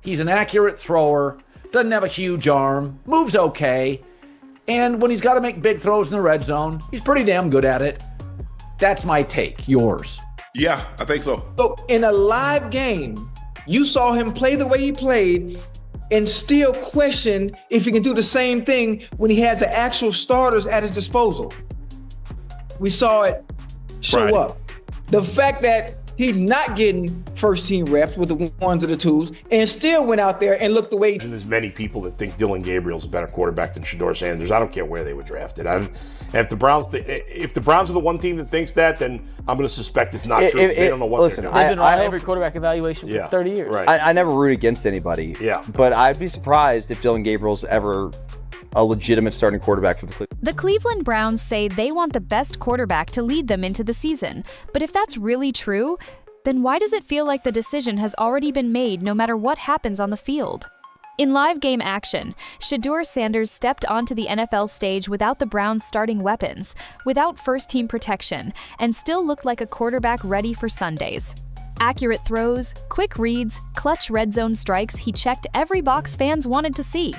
He's an accurate thrower, doesn't have a huge arm, moves okay, and when he's got to make big throws in the red zone, he's pretty damn good at it. That's my take. Yours? Yeah, I think so. So in a live game, you saw him play the way he played and still question if he can do the same thing when he has the actual starters at his disposal. We saw it show up. The fact that he's not getting first team reps with the ones and the twos and still went out there and looked the way. And there's many people that think Dylan Gabriel's a better quarterback than Shedeur Sanders. I don't care where they were drafted. If the Browns are the one team that thinks that, then I'm going to suspect it's not true. They don't know what they're doing. They've been on every quarterback evaluation for 30 years. Right. I never root against anybody. Yeah. But I'd be surprised if Dylan Gabriel's ever a legitimate starting quarterback for the Cleveland. The Cleveland Browns say they want the best quarterback to lead them into the season. But if that's really true, then why does it feel like the decision has already been made no matter what happens on the field? In live game action, Shedeur Sanders stepped onto the NFL stage without the Browns' starting weapons, without first-team protection, and still looked like a quarterback ready for Sundays. Accurate throws, quick reads, clutch red zone strikes, he checked every box fans wanted to see.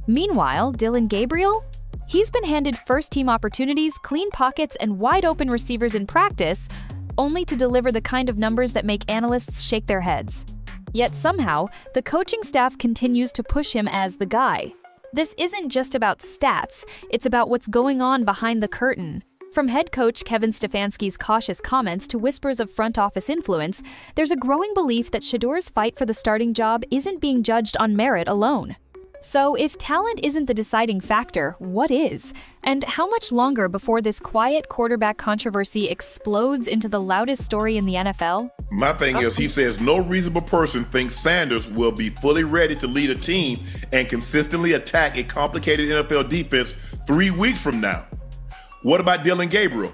Meanwhile, Dylan Gabriel? He's been handed first-team opportunities, clean pockets, and wide-open receivers in practice, only to deliver the kind of numbers that make analysts shake their heads. Yet somehow, the coaching staff continues to push him as the guy. This isn't just about stats, it's about what's going on behind the curtain. From head coach Kevin Stefanski's cautious comments to whispers of front office influence, there's a growing belief that Shedeur's fight for the starting job isn't being judged on merit alone. So if talent isn't the deciding factor, what is? And how much longer before this quiet quarterback controversy explodes into the loudest story in the NFL? My thing is, he says no reasonable person thinks Sanders will be fully ready to lead a team and consistently attack a complicated NFL defense 3 weeks from now. What about Dylan Gabriel?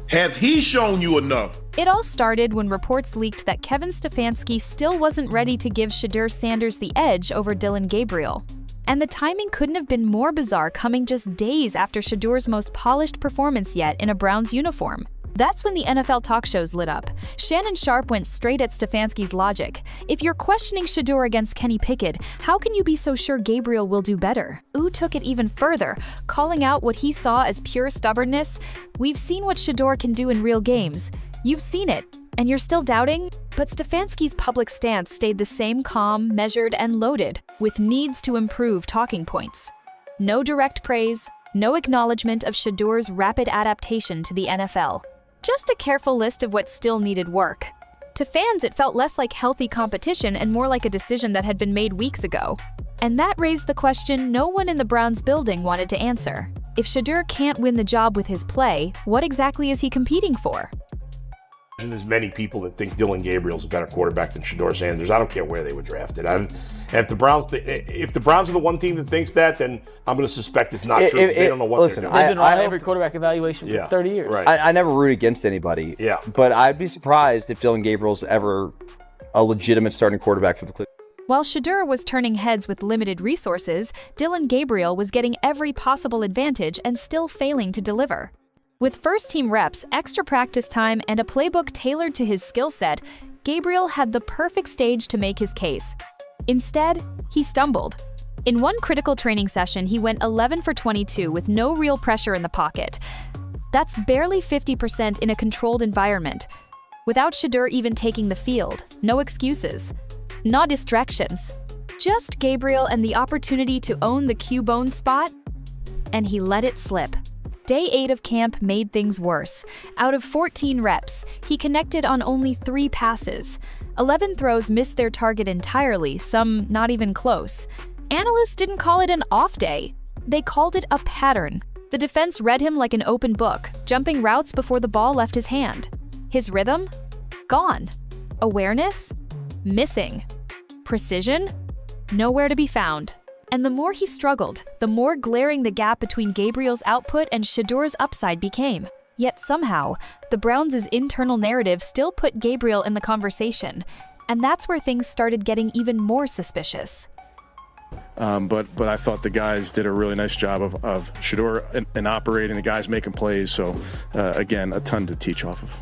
Has he shown you enough? It all started when reports leaked that Kevin Stefanski still wasn't ready to give Shedeur Sanders the edge over Dylan Gabriel. And the timing couldn't have been more bizarre, coming just days after Shedeur's most polished performance yet in a Browns uniform. That's when the NFL talk shows lit up. Shannon Sharpe went straight at Stefanski's logic. If you're questioning Shedeur against Kenny Pickett, how can you be so sure Gabriel will do better? Ooh took it even further, calling out what he saw as pure stubbornness. We've seen what Shedeur can do in real games. You've seen it, and you're still doubting? But Stefanski's public stance stayed the same, calm, measured, and loaded, with needs to improve talking points. No direct praise, no acknowledgement of Shedeur's rapid adaptation to the NFL. Just a careful list of what still needed work. To fans, it felt less like healthy competition and more like a decision that had been made weeks ago. And that raised the question no one in the Browns building wanted to answer. If Shedeur can't win the job with his play, what exactly is he competing for? And there's many people that think Dylan Gabriel's a better quarterback than Shedeur Sanders. I don't care where they were drafted. If the Browns are the one team that thinks that, then I'm going to suspect it's not true. They don't know what they're doing. They've been on every quarterback evaluation for 30 years. Right. I never root against anybody. Yeah. But I'd be surprised if Dylan Gabriel's ever a legitimate starting quarterback for the Cleveland. While Shedeur was turning heads with limited resources, Dylan Gabriel was getting every possible advantage and still failing to deliver. With first-team reps, extra practice time, and a playbook tailored to his skill set, Gabriel had the perfect stage to make his case. Instead, he stumbled. In one critical training session, he went 11 for 22 with no real pressure in the pocket. That's barely 50% in a controlled environment. Without Shedeur even taking the field, no excuses. No distractions. Just Gabriel and the opportunity to own the Q-bone spot, and he let it slip. Day 8 of camp made things worse. Out of 14 reps, he connected on only 3 passes. 11 throws missed their target entirely, some not even close. Analysts didn't call it an off day. They called it a pattern. The defense read him like an open book, jumping routes before the ball left his hand. His rhythm? Gone. Awareness? Missing. Precision? Nowhere to be found. And the more he struggled, the more glaring the gap between Gabriel's output and Shedeur's upside became. Yet somehow, the Browns' internal narrative still put Gabriel in the conversation. And that's where things started getting even more suspicious. But I thought the guys did a really nice job of Shedeur and operating, the guys making plays. So, again, a ton to teach off of.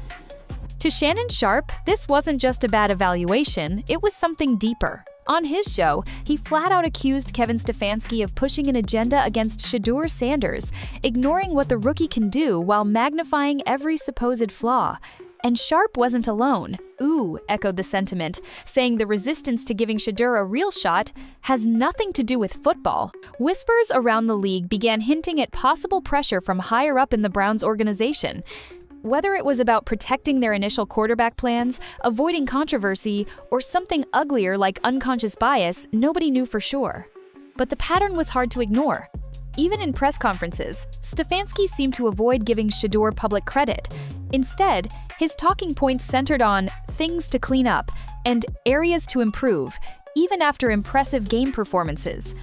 To Shannon Sharpe, this wasn't just a bad evaluation, it was something deeper. On his show, he flat out accused Kevin Stefanski of pushing an agenda against Shedeur Sanders, ignoring what the rookie can do while magnifying every supposed flaw. And Sharp wasn't alone. Ooh, echoed the sentiment, saying the resistance to giving Shedeur a real shot has nothing to do with football. Whispers around the league began hinting at possible pressure from higher up in the Browns organization. Whether it was about protecting their initial quarterback plans, avoiding controversy, or something uglier like unconscious bias, nobody knew for sure. But the pattern was hard to ignore. Even in press conferences, Stefanski seemed to avoid giving Shedeur public credit. Instead, his talking points centered on things to clean up and areas to improve, even after impressive game performances.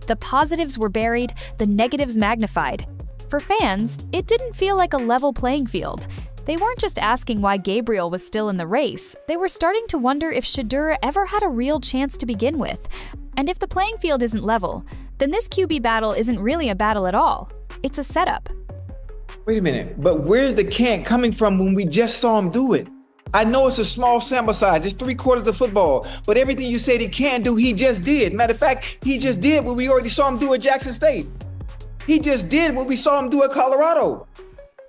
The positives were buried, the negatives magnified. For fans, it didn't feel like a level playing field. They weren't just asking why Gabriel was still in the race, they were starting to wonder if Shedeur ever had a real chance to begin with. And if the playing field isn't level, then this QB battle isn't really a battle at all. It's a setup. Wait a minute, but where's the can't coming from when we just saw him do it? I know it's a small sample size, it's 3/4 of football, but everything you said he can do, he just did. Matter of fact, he just did what we already saw him do at Jackson State. He just did what we saw him do at Colorado.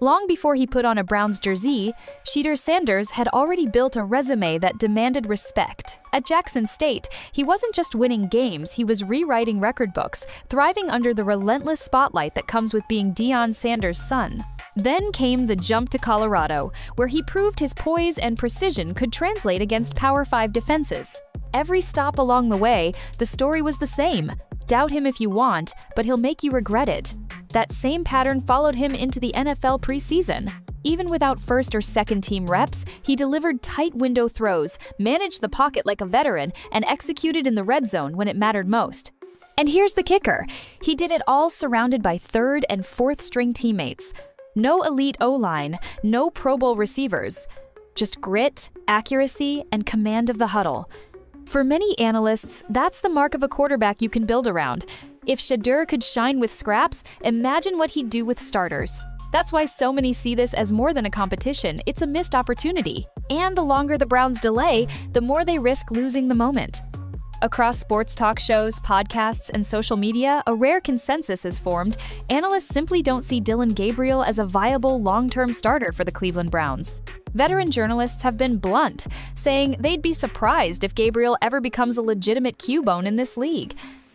Long before he put on a Browns jersey, Shedeur Sanders had already built a resume that demanded respect. At Jackson State, he wasn't just winning games, he was rewriting record books, thriving under the relentless spotlight that comes with being Deion Sanders' son. Then came the jump to Colorado, where he proved his poise and precision could translate against Power 5 defenses. Every stop along the way, the story was the same. Doubt him if you want, but he'll make you regret it. That same pattern followed him into the NFL preseason. Even without first or second team reps, he delivered tight window throws, managed the pocket like a veteran, and executed in the red zone when it mattered most. And here's the kicker. He did it all surrounded by third and fourth string teammates. No elite O-line, no Pro Bowl receivers. Just grit, accuracy, and command of the huddle. For many analysts, that's the mark of a quarterback you can build around. If Shedeur could shine with scraps, imagine what he'd do with starters. That's why so many see this as more than a competition, it's a missed opportunity. And the longer the Browns delay, the more they risk losing the moment. Across sports talk shows, podcasts, and social media, a rare consensus is formed. Analysts simply don't see Dillon Gabriel as a viable long-term starter for the Cleveland Browns. Veteran journalists have been blunt, saying they'd be surprised if Gabriel ever becomes a legitimate Q-bone in this league.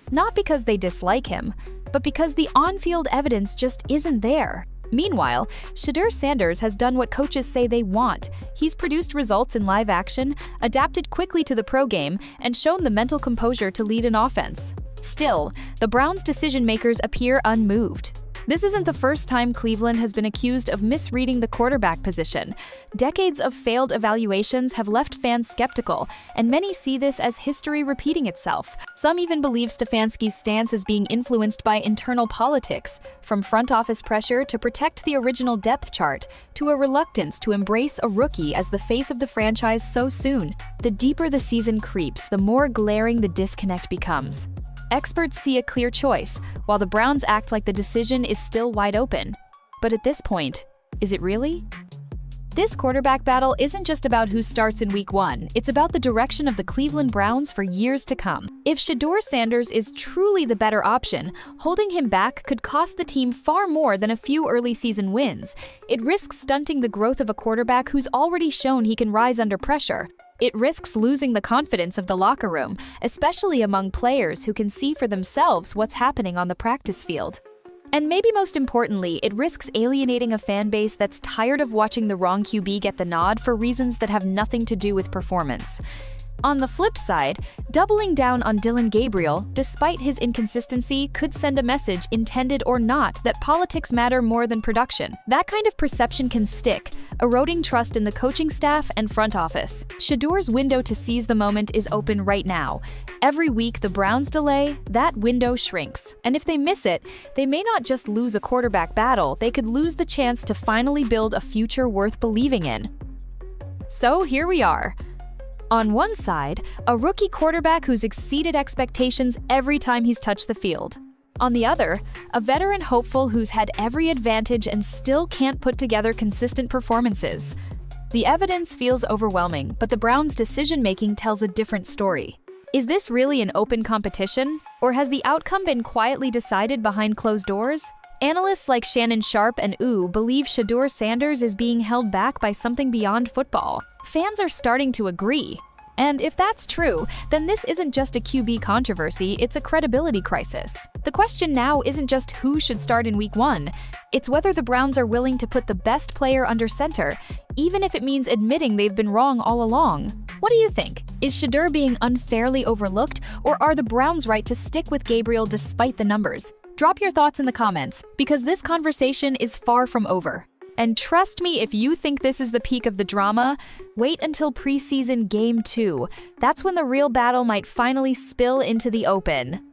Not because they dislike him, but because the on-field evidence just isn't there. Meanwhile, Shedeur Sanders has done what coaches say they want. He's produced results in live action, adapted quickly to the pro game, and shown the mental composure to lead an offense. Still, the Browns' decision-makers appear unmoved. This isn't the first time Cleveland has been accused of misreading the quarterback position. Decades of failed evaluations have left fans skeptical, and many see this as history repeating itself. Some even believe Stefanski's stance is being influenced by internal politics, from front office pressure to protect the original depth chart, to a reluctance to embrace a rookie as the face of the franchise so soon. The deeper the season creeps, the more glaring the disconnect becomes. Experts see a clear choice, while the Browns act like the decision is still wide open. But at this point, is it really? This quarterback battle isn't just about who starts in Week 1, it's about the direction of the Cleveland Browns for years to come. If Shedeur Sanders is truly the better option, holding him back could cost the team far more than a few early season wins. It risks stunting the growth of a quarterback who's already shown he can rise under pressure. It risks losing the confidence of the locker room, especially among players who can see for themselves what's happening on the practice field. And maybe most importantly, it risks alienating a fan base that's tired of watching the wrong QB get the nod for reasons that have nothing to do with performance. On the flip side, doubling down on Dillon Gabriel, despite his inconsistency, could send a message, intended or not, that politics matter more than production. That kind of perception can stick, eroding trust in the coaching staff and front office. Shedeur's window to seize the moment is open right now. Every week the Browns delay, that window shrinks. And if they miss it, they may not just lose a quarterback battle, they could lose the chance to finally build a future worth believing in. So here we are. On one side, a rookie quarterback who's exceeded expectations every time he's touched the field. On the other, a veteran hopeful who's had every advantage and still can't put together consistent performances. The evidence feels overwhelming, but the Browns' decision-making tells a different story. Is this really an open competition, or has the outcome been quietly decided behind closed doors? Analysts like Shannon Sharp and believe Shedeur Sanders is being held back by something beyond football. Fans are starting to agree. And if that's true, then this isn't just a QB controversy, it's a credibility crisis. The question now isn't just who should start in Week 1, it's whether the Browns are willing to put the best player under center, even if it means admitting they've been wrong all along. What do you think? Is Shedeur being unfairly overlooked, or are the Browns right to stick with Gabriel despite the numbers? Drop your thoughts in the comments, because this conversation is far from over. And trust me, if you think this is the peak of the drama, wait until preseason Game 2. That's when the real battle might finally spill into the open.